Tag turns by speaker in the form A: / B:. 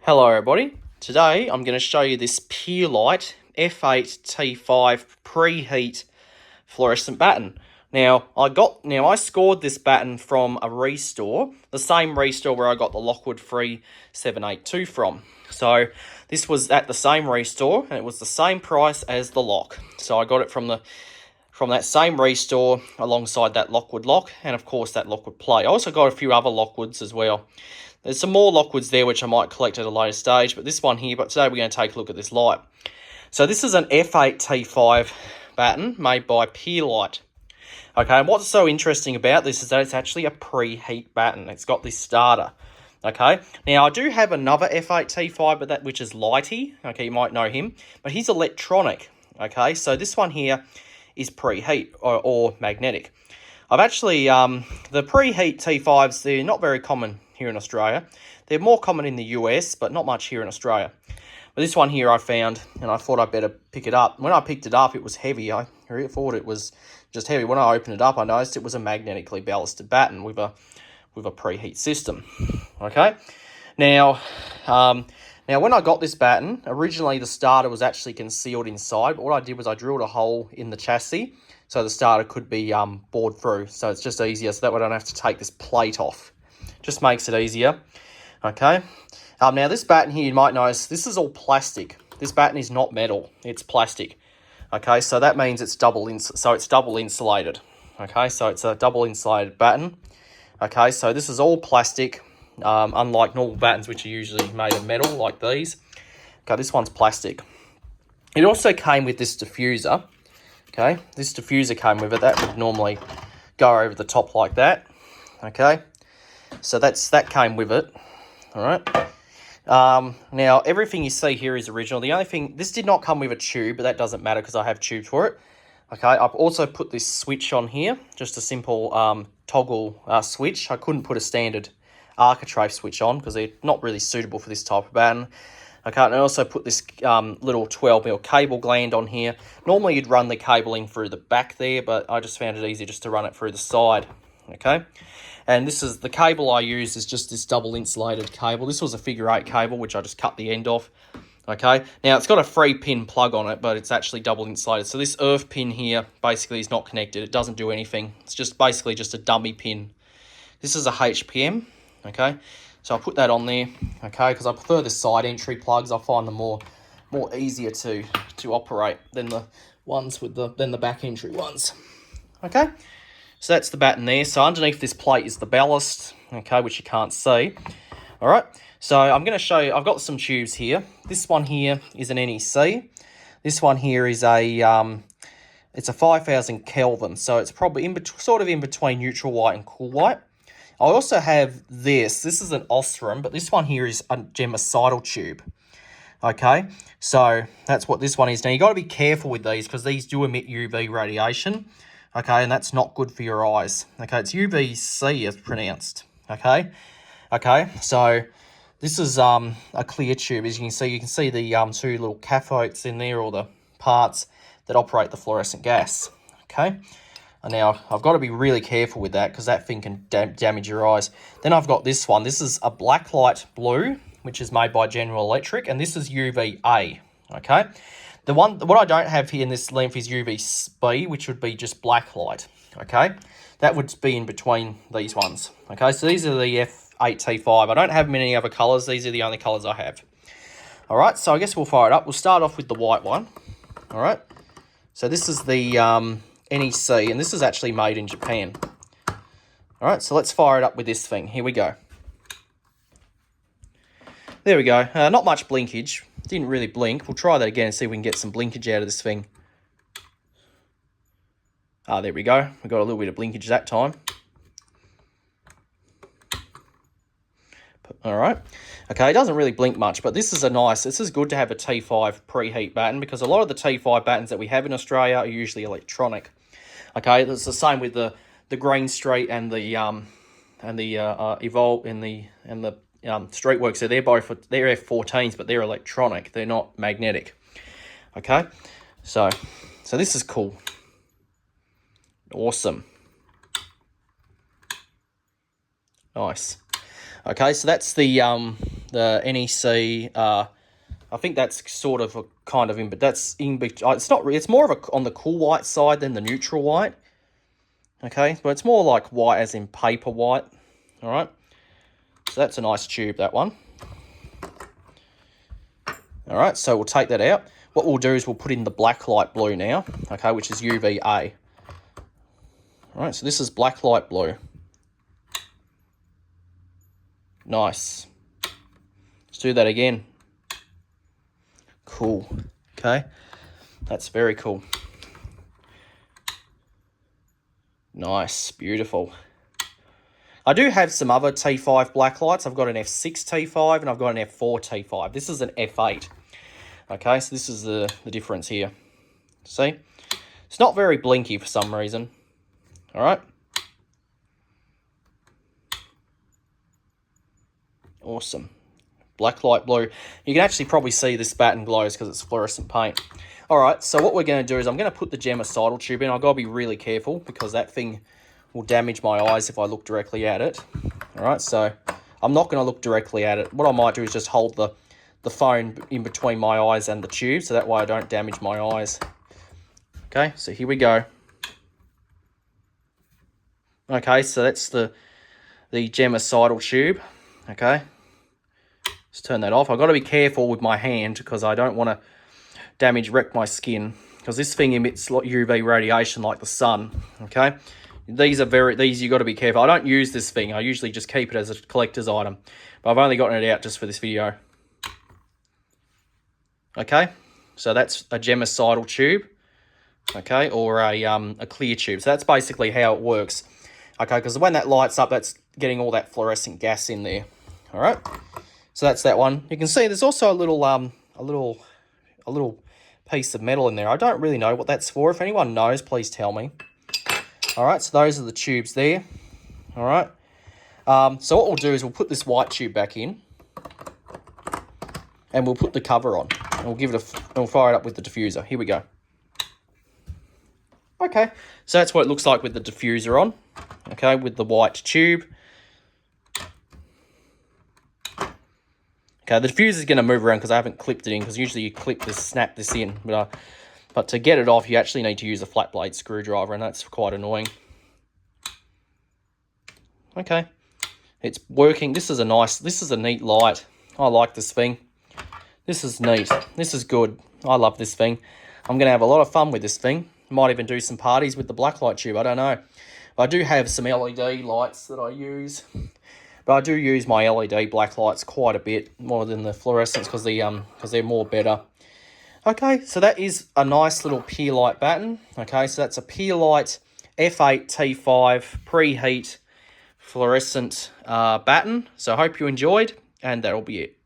A: Hello everybody, today I'm going to show you this Pierlite F8T5 preheat fluorescent batten. Now I scored this batten from a restore, the same restore where I got the Lockwood Free 782 from. So this was at the same restore and it was the same price as the lock. So I got it from that same restore alongside that Lockwood lock and of course that Lockwood plate. I also got a few other Lockwoods as well. There's some more Lockwoods there which I might collect at a later stage, but this one here, but today we're going to take a look at this light. So this is an F8T5 batten made by Pierlite. Okay, and what's so interesting about this is that it's actually a preheat batten. It's got this starter. Okay, now I do have another F8T5, but which is Lighty. Okay, you might know him, but he's electronic. Okay, so this one here is preheat or magnetic. I've actually, the preheat T5s, they're not very common here in Australia. They're more common in the US, but not much here in Australia. But this one here I found, and I thought I'd better pick it up. When I picked it up, it was heavy. I thought it was just heavy. When I opened it up, I noticed it was a magnetically ballasted batten with a preheat system. Okay, now when I got this batten, originally the starter was actually concealed inside, but what I did was I drilled a hole in the chassis so the starter could be bored through. So it's just easier, so that way I don't have to take this plate off. Just makes it easier. Okay. Now this batten here, you might notice, this is all plastic. This batten is not metal, it's plastic. Okay, so that means it's double insulated. Okay, so it's a double insulated batten. Okay, so this is all plastic, unlike normal battens which are usually made of metal like these. Okay, this one's plastic. It also came with this diffuser. Okay, this diffuser came with it. That would normally go over the top like that. Okay, so that came with it. All right. Now everything you see here is original. The only thing, this did not come with a tube, but that doesn't matter because I have tubes for it. Okay, I've also put this switch on here, just a simple toggle switch. I couldn't put a standard architrave switch on because they're not really suitable for this type of batten. Okay, and I also put this little 12mm cable gland on here. Normally you'd run the cabling through the back there, but I just found it easier just to run it through the side. Okay, and this is the cable I use is just this double insulated cable. This was a figure 8 cable, which I just cut the end off. Okay, now it's got a 3-pin plug on it, but it's actually double insulated. So this earth pin here basically is not connected. It doesn't do anything. It's just basically just a dummy pin. This is a HPM. Okay, so I put that on there. Okay, because I prefer the side entry plugs. I find them more easier to operate than the ones with the back entry ones. Okay, so that's the batten there. So underneath this plate is the ballast. Okay, which you can't see. All right, so I'm going to show you, I've got some tubes here. This one here is an NEC. This one here is it's a 5000 Kelvin, so it's probably sort of in between neutral white and cool white. I also have this is an Osram, but this one here is a germicidal tube. Okay, so that's what this one is. Now you got to be careful with these because these do emit UV radiation. Okay, and that's not good for your eyes. Okay, it's UVC as pronounced. Okay. Okay, so this is a clear tube. As you can see the two little cathodes in there, or the parts that operate the fluorescent gas. Okay, and now I've got to be really careful with that because that thing can damage your eyes. Then I've got this one. This is a blacklight blue, which is made by General Electric, and this is UVA. Okay, what I don't have here in this length is UVB, which would be just blacklight. Okay, that would be in between these ones. Okay, so these are the F8T5. I don't have many other colours. These are the only colours I have. All right, so I guess we'll fire it up. We'll start off with the white one. All right, so this is the NEC, and this is actually made in Japan. All right, so let's fire it up with this thing. Here we go. There we go. Not much blinkage. Didn't really blink. We'll try that again and see if we can get some blinkage out of this thing. Ah, there we go. We got a little bit of blinkage that time. All right. Okay, it doesn't really blink much, but this is good to have a T5 preheat batten because a lot of the T5 battens that we have in Australia are usually electronic. Okay, it's the same with the Green Street and the Evolve and the Streetworks. So they're F14s, but they're electronic. They're not magnetic. Okay, so this is cool. Awesome. Nice. Okay, so that's the the NEC. I think that's sort of a kind of in, but that's in between. It's not. It's more of a on the cool white side than the neutral white. Okay, but it's more like white as in paper white. All right, so that's a nice tube, that one. All right, so we'll take that out. What we'll do is we'll put in the black light blue now, okay, which is UVA. All right, so this is black light blue. Nice. Let's do that again. Cool. Okay, that's very cool. Nice, beautiful. I do have some other T5 black lights. I've got an F6 T5 and I've got an F4 T5. This is an F8. Okay, so this is the difference here. See? It's not very blinky for some reason. All right. Awesome. Black light blue. You can actually probably see this batten glows because it's fluorescent paint. All right, so what we're going to do is I'm going to put the germicidal tube in. I've got to be really careful because that thing will damage my eyes if I look directly at it. All right, so I'm not going to look directly at it. What I might do is just hold the phone in between my eyes and the tube so that way I don't damage my eyes. Okay, so here we go. Okay, so that's the germicidal tube. Okay, let's turn that off. I've got to be careful with my hand because I don't want to wreck my skin because this thing emits UV radiation like the sun. Okay, these you got to be careful. I don't use this thing. I usually just keep it as a collector's item, but I've only gotten it out just for this video. Okay, so that's a germicidal tube, okay, or a clear tube. So that's basically how it works. Okay, because when that lights up, that's getting all that fluorescent gas in there. All right, so that's that one. You can see there's also a little piece of metal in there. I don't really know what that's for. If anyone knows, please tell me. All right, so those are the tubes there. All right, so what we'll do is we'll put this white tube back in, and we'll put the cover on, and we'll give it we'll fire it up with the diffuser. Here we go. Okay, so that's what it looks like with the diffuser on. Okay, with the white tube. Okay, the diffuser is going to move around because I haven't clipped it in, because usually you clip this, snap this in. But to get it off, you actually need to use a flat blade screwdriver, and that's quite annoying. Okay, it's working. This is a neat light. I like this thing. This is neat. This is good. I love this thing. I'm going to have a lot of fun with this thing. Might even do some parties with the black light tube. I don't know. But I do have some LED lights that I use. But I do use my LED black lights quite a bit more than the fluorescents because they're more better. Okay, so that is a nice little Pierlite batten. Okay, so that's a Pierlite F8T5 preheat fluorescent batten. So I hope you enjoyed, and that'll be it.